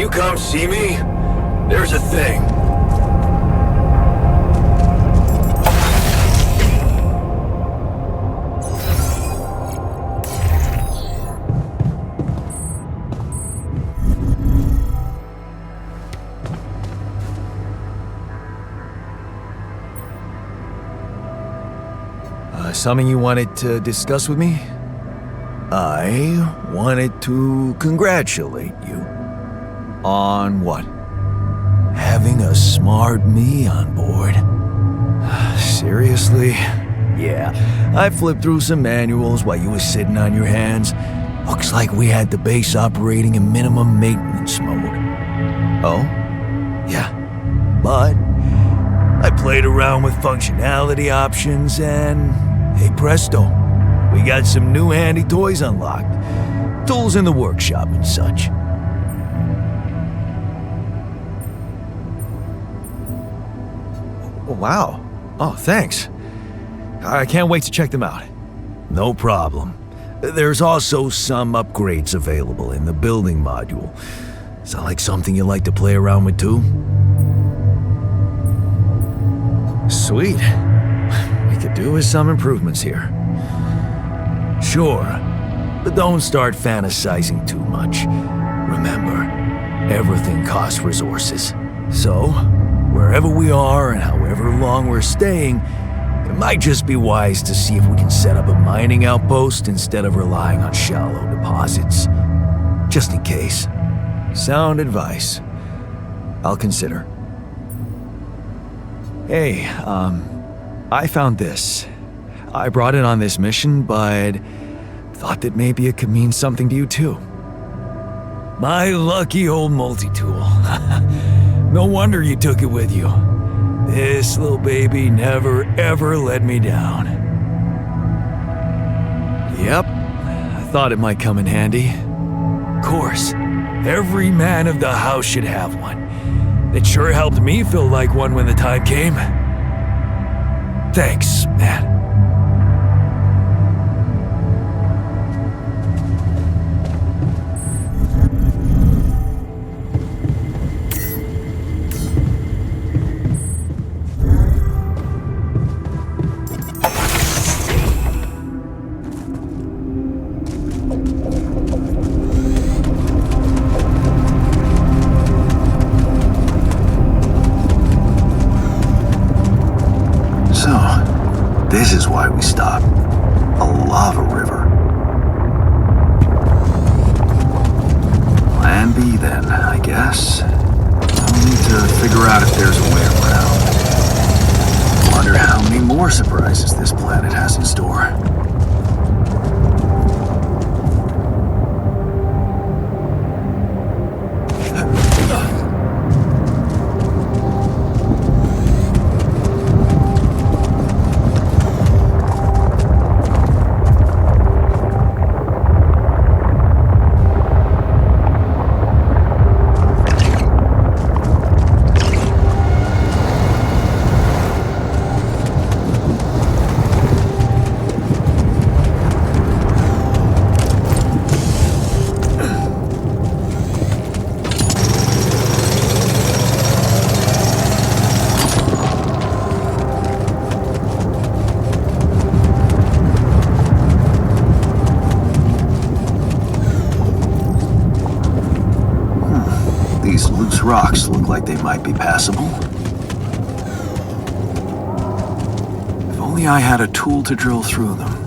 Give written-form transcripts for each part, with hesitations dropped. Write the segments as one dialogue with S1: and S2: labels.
S1: you come see me? There's a thing.
S2: Something you wanted to discuss with me?
S3: I wanted to congratulate you.
S2: On what?
S3: Having a smart me on board.
S2: Seriously?
S3: Yeah, I flipped through some manuals while you were sitting on your hands. Looks like we had the base operating in minimum maintenance mode.
S2: Oh?
S3: Yeah, but I played around with functionality options and, hey presto, we got some new handy toys unlocked. Tools in the workshop and such.
S2: Wow. Oh, thanks. I can't wait to check them out.
S3: No problem. There's also some upgrades available in the building module. Sound like something you like to play around with too?
S2: Sweet. We could do with some improvements here.
S3: Sure, but don't start fantasizing too much. Remember, everything costs resources. So, wherever we are and however long we're staying, it might just be wise to see if we can set up a mining outpost instead of relying on shallow deposits. Just in case.
S2: Sound advice. I'll consider. Hey, I found this. I brought it on this mission, but thought that maybe it could mean something to you too.
S3: My lucky old multi-tool. No wonder you took it with you. This little baby never ever let me down.
S2: Yep, I thought it might come in handy.
S3: Of course, every man of the house should have one. It sure helped me feel like one when the time came. Thanks, man. This is why we stopped. A lava river. Plan B then, I guess. I'll need to figure out if there's a way around. Wonder how many more surprises this planet has in store. These loose rocks look like they might be passable. If only I had a tool to drill through them.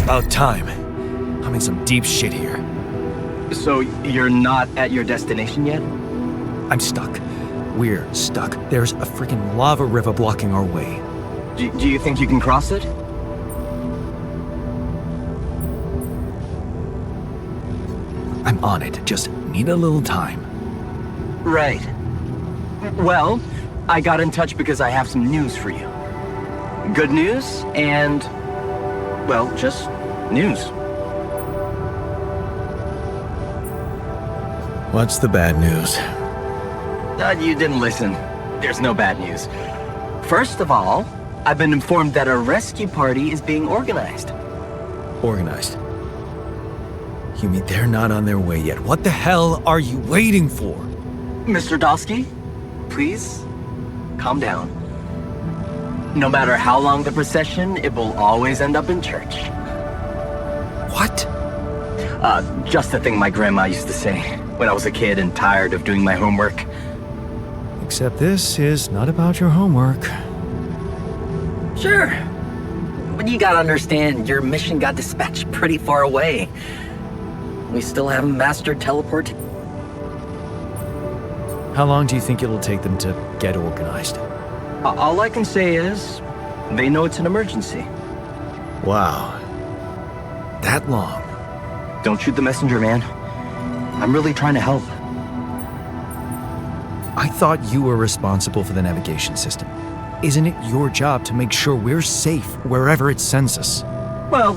S2: About time. I'm in some deep shit here.
S4: So you're not at your destination yet?
S2: I'm stuck. We're stuck. There's a freaking lava river blocking our way.
S4: Do you think you can cross it?
S2: I'm on it. Just need a little time.
S4: Right. Well, I got in touch because I have some news for you. Good news and, well, just news.
S3: What's the bad news?
S4: You didn't listen. There's no bad news. First of all, I've been informed that a rescue party is being organized.
S2: Organized. You mean they're not on their way yet? What the hell are you waiting for?
S4: Mr. Dosky, please, calm down. No matter how long the procession, it will always end up in church.
S2: What?
S4: Just the thing my grandma used to say when I was a kid and tired of doing my homework.
S2: Except this is not about your homework.
S4: Sure. But you gotta understand, your mission got dispatched pretty far away. We still haven't mastered teleport.
S2: How long do you think it'll take them to get organized?
S4: All I can say is, they know it's an emergency.
S2: Wow. That long?
S4: Don't shoot the messenger, man. I'm really trying to help.
S2: I thought you were responsible for the navigation system. Isn't it your job to make sure we're safe wherever it sends us?
S4: Well,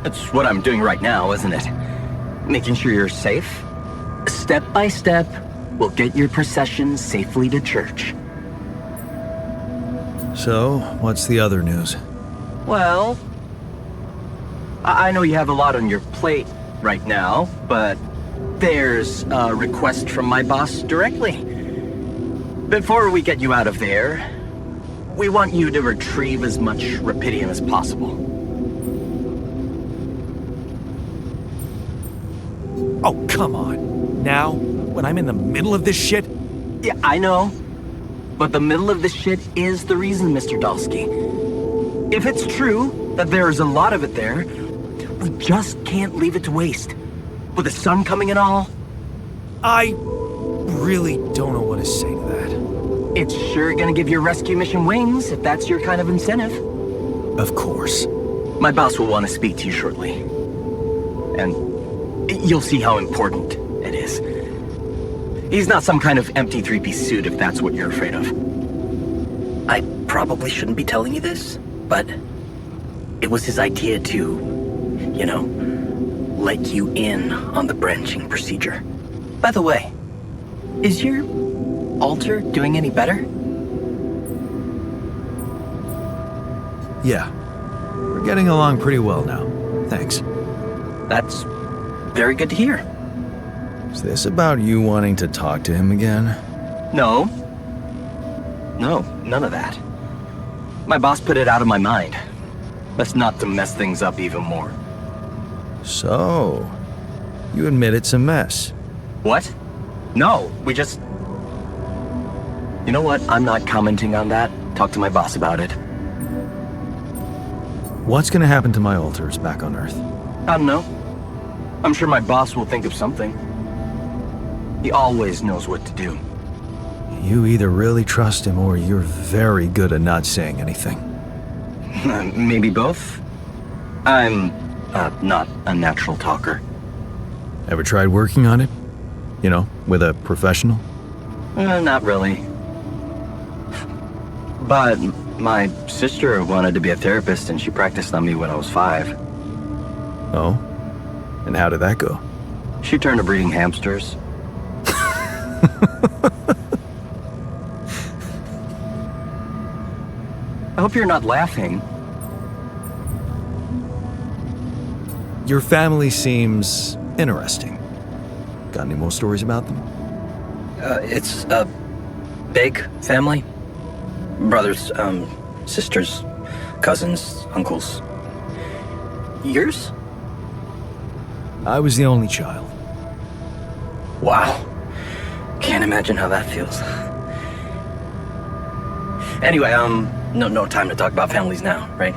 S4: that's what I'm doing right now, isn't it? Making sure you're safe. Step by step, we'll get your procession safely to church.
S2: So, what's the other news?
S4: Well, I know you have a lot on your plate right now, but there's a request from my boss directly. Before we get you out of there, we want you to retrieve as much rupidium as possible.
S2: Oh, come on. Now? When I'm in the middle of this shit?
S4: Yeah, I know. But the middle of this shit is the reason, Mr. Dalsky. If it's true that there is a lot of it there, we just can't leave it to waste. With the sun coming and all.
S2: I really don't know what to say to that.
S4: It's sure gonna give your rescue mission wings, if that's your kind of incentive.
S2: Of course.
S4: My boss will want to speak to you shortly. And you'll see how important it is. He's not some kind of empty three-piece suit if that's what you're afraid of. I probably shouldn't be telling you this, but it was his idea to, you know, let you in on the branching procedure. By the way, is your altar doing any better?
S2: Yeah. We're getting along pretty well now. Thanks.
S4: That's very good to hear.
S3: Is this about you wanting to talk to him again?
S4: No. No, none of that. My boss put it out of my mind. Best not to mess things up even more.
S3: So, you admit it's a mess.
S4: What? No, we just... You know what? I'm not commenting on that. Talk to my boss about it.
S2: What's gonna happen to my altars back on Earth?
S4: I don't know. I'm sure my boss will think of something. He always knows what to do.
S2: You either really trust him or you're very good at not saying anything.
S4: Maybe both. I'm not a natural talker.
S2: Ever tried working on it? You know, with a professional?
S4: Not really. But my sister wanted to be a therapist and she practiced on me when I was 5.
S2: Oh? And how did that go?
S4: She turned to breeding hamsters. I hope you're not laughing.
S2: Your family seems interesting. Got any more stories about them?
S4: It's a big family. Brothers, sisters, cousins, uncles. Yours?
S2: I was the only child.
S4: Wow. Can't imagine how that feels. Anyway, no time to talk about families now, right?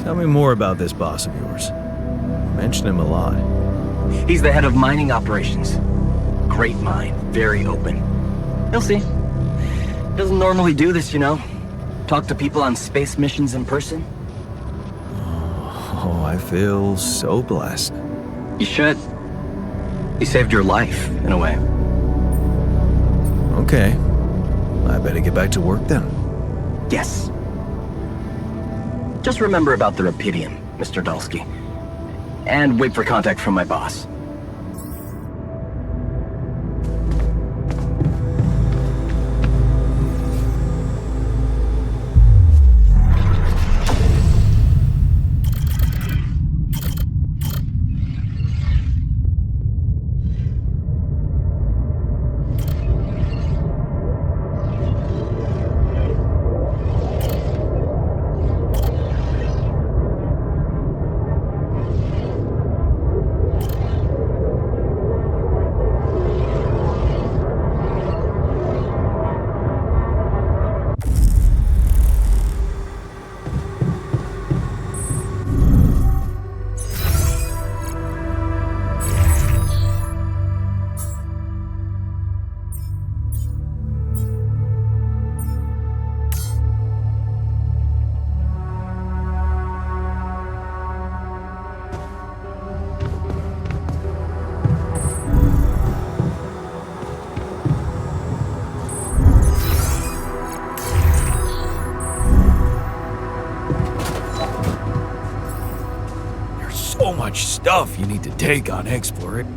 S2: Tell me more about this boss of yours. You mention him a lot.
S4: He's the head of mining operations. Great mind, very open. You'll see. Doesn't normally do this, you know. Talk to people on space missions in person.
S2: Oh, I feel so blessed.
S4: You should. He saved your life, in a way.
S2: Okay. I better get back to work then.
S4: Yes. Just remember about the Rapidium, Mr. Dulski. And wait for contact from my boss.
S2: So much stuff you need to take on exploring.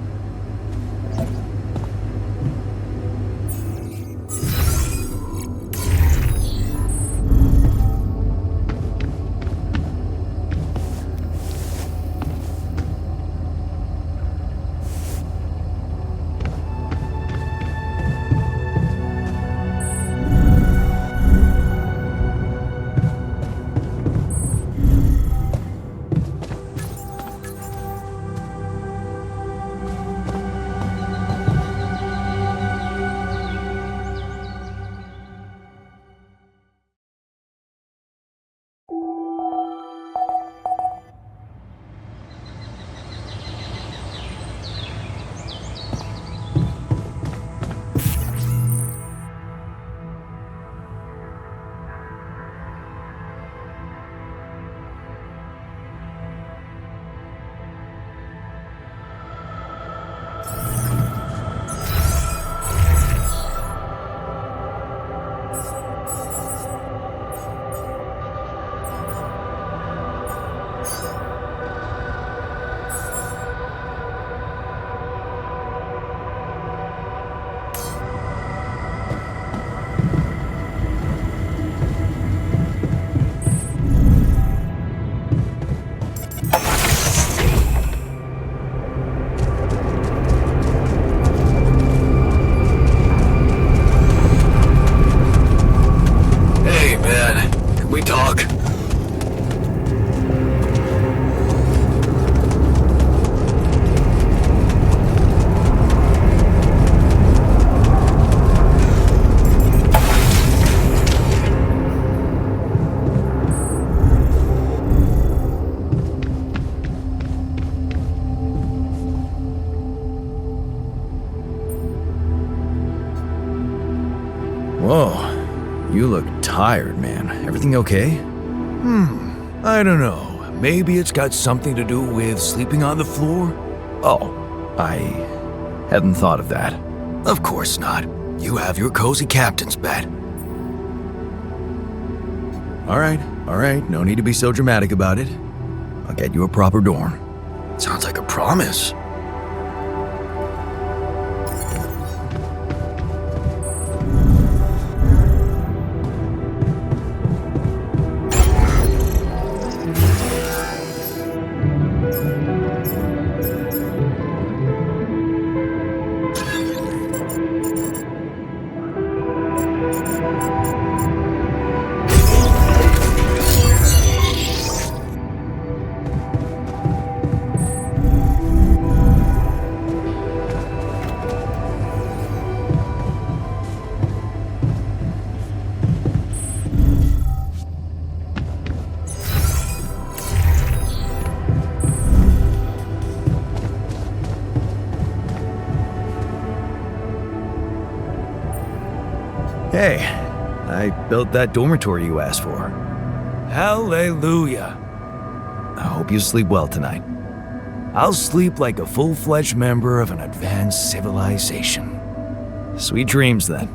S2: Whoa, you look tired, man. Everything okay? I don't know. Maybe it's got something to do with sleeping on the floor? Oh, I hadn't thought of that. Of course not. You have your cozy captain's bed. All right, no need to be so dramatic about it. I'll get you a proper dorm. Sounds like a promise. Hey, I built that dormitory you asked for.
S3: Hallelujah.
S2: I hope you sleep well tonight.
S3: I'll sleep like a full-fledged member of an advanced civilization.
S2: Sweet dreams, then.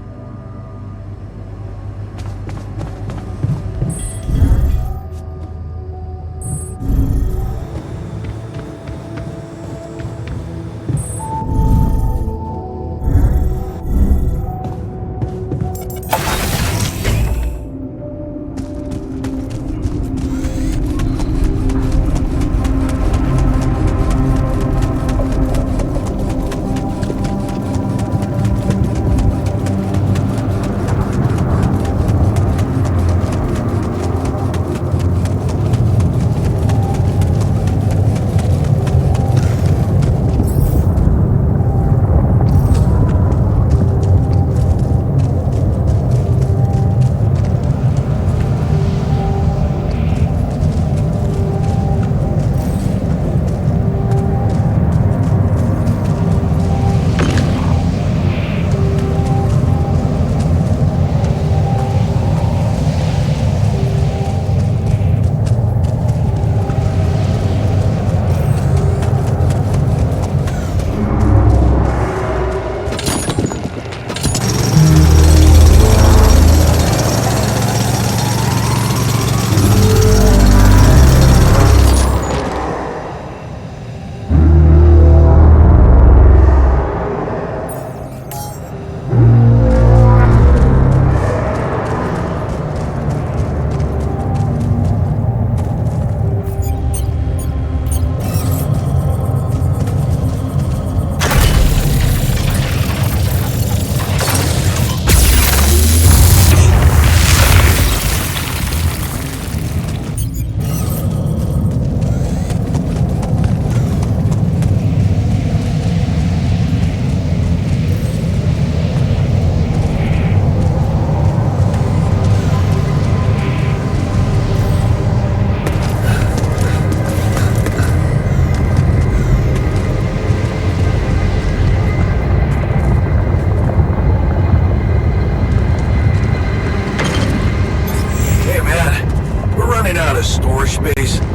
S1: Hey man, we're running out of storage space.